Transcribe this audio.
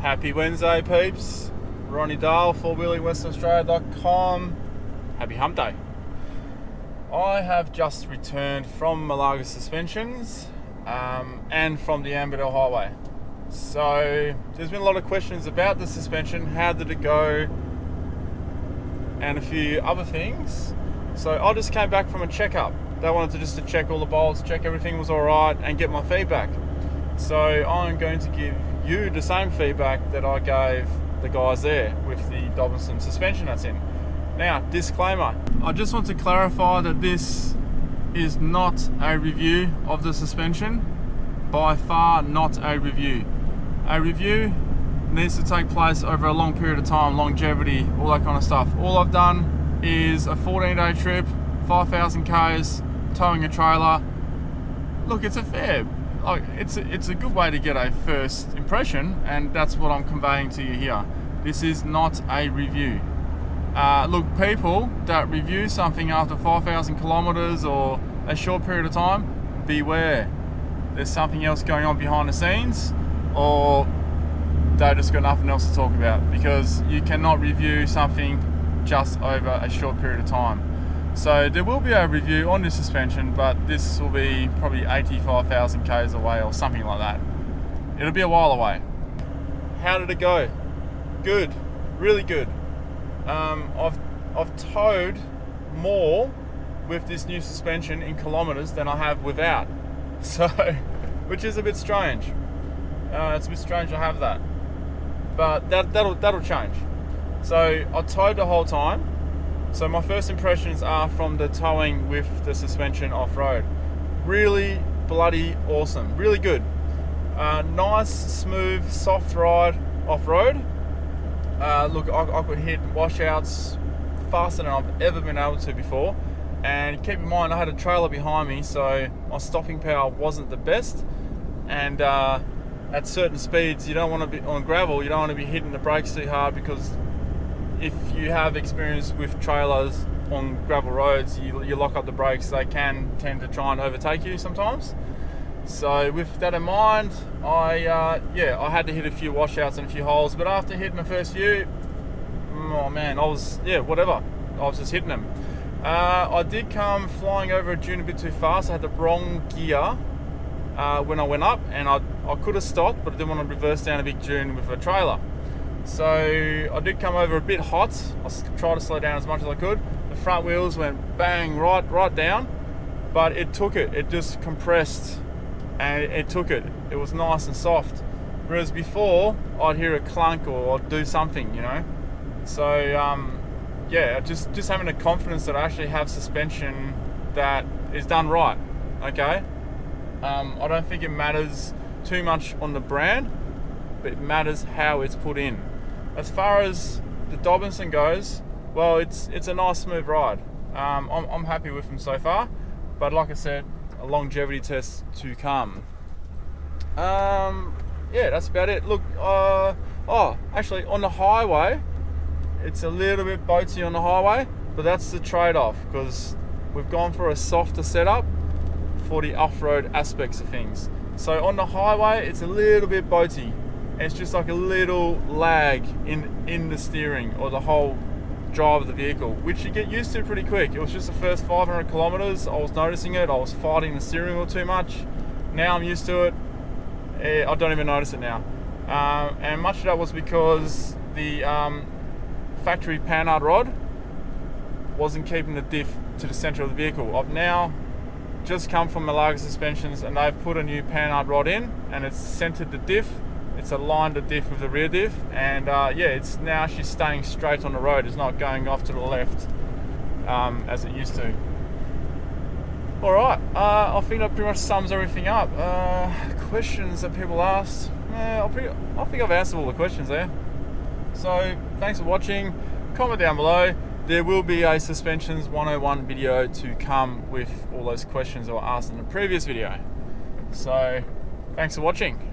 Happy Wednesday, peeps. Ronnie Dahl, fourwheelingwesternaustralia.com. Happy hump day. I have just returned from Malaga Suspensions and from the Ambadale Highway. So there's been a lot of questions about the suspension, how did it go, and a few other things. So I just came back from a checkup. They wanted to check all the bolts, check everything was alright, and get my feedback. So I'm going to give you the same feedback that I gave the guys there with the Dobinson suspension that's in. Now, disclaimer, I just want to clarify that this is not a review of the suspension. By far not a review. A review needs to take place over a long period of time, longevity, all that kind of stuff. All I've done is a 14-day trip, 5,000 Ks, towing a trailer. Look, it's a fair, it's a good way to get a first impression, and that's what I'm conveying to you here. This is not a review. Look, people that review something after 5,000 kilometers or a short period of time, beware. There's something else going on behind the scenes, or they just got nothing else to talk about, because you cannot review something just over a short period of time. So there will be a review on this suspension, but this will be probably 85,000 Ks away or something like that. It'll be a while away. How did it go? Good, really good. I've towed more with this new suspension in kilometers than I have without. So, which is a bit strange. It's a bit strange to have that, but that'll change. So I towed the whole time. So my first impressions are from the towing with the suspension off-road. Really bloody awesome, really good. Nice, smooth, soft ride off-road. Look, I could hit washouts faster than I've ever been able to before. And keep in mind, I had a trailer behind me, so my stopping power wasn't the best. And at certain speeds, you don't want to be on gravel. You don't want to be hitting the brakes too hard, because if you have experience with trailers on gravel roads, you lock up the brakes. They can tend to try and overtake you sometimes. So with that in mind, I had to hit a few washouts and a few holes. But after hitting the first few, oh man, I was just hitting them. I did come flying over a dune a bit too fast. I had the wrong gear when I went up, and I could have stopped, but I didn't want to reverse down a big dune with a trailer. So I did come over a bit hot. I tried to slow down as much as I could. The front wheels went bang right down, but it took it. It just compressed, and it took it. It was nice and soft. Whereas before, I'd hear a clunk or I'd do something, you know. So just having the confidence that I actually have suspension that is done right. Okay. I don't think it matters too much on the brand, but it matters how it's put in. As far as the Dobinson goes, well, it's a nice smooth ride. I'm happy with them so far, but like I said, a longevity test to come. That's about it. Look, actually on the highway, it's a little bit boaty on the highway, but that's the trade-off, because we've gone for a softer setup for the off-road aspects of things. So on the highway, it's a little bit boaty. It's just like a little lag in the steering or the whole drive of the vehicle, which you get used to pretty quick. It was just the first 500 kilometers I was noticing it. I was fighting the steering wheel too much. Now I'm used to it. I don't even notice it now. And much of that was because the factory panhard rod wasn't keeping the diff to the center of the vehicle. I've now just come from Malaga Suspensions, and they've put a new panhard rod in, and it's centered the diff. It's aligned the diff with the rear diff, and it's now actually staying straight on the road. It's not going off to the left as it used to. All right, I think that pretty much sums everything up. Questions that people asked, I think I've answered all the questions there. So thanks for watching. Comment down below. There will be a Suspensions 101 video to come with all those questions that were asked in the previous video. So thanks for watching.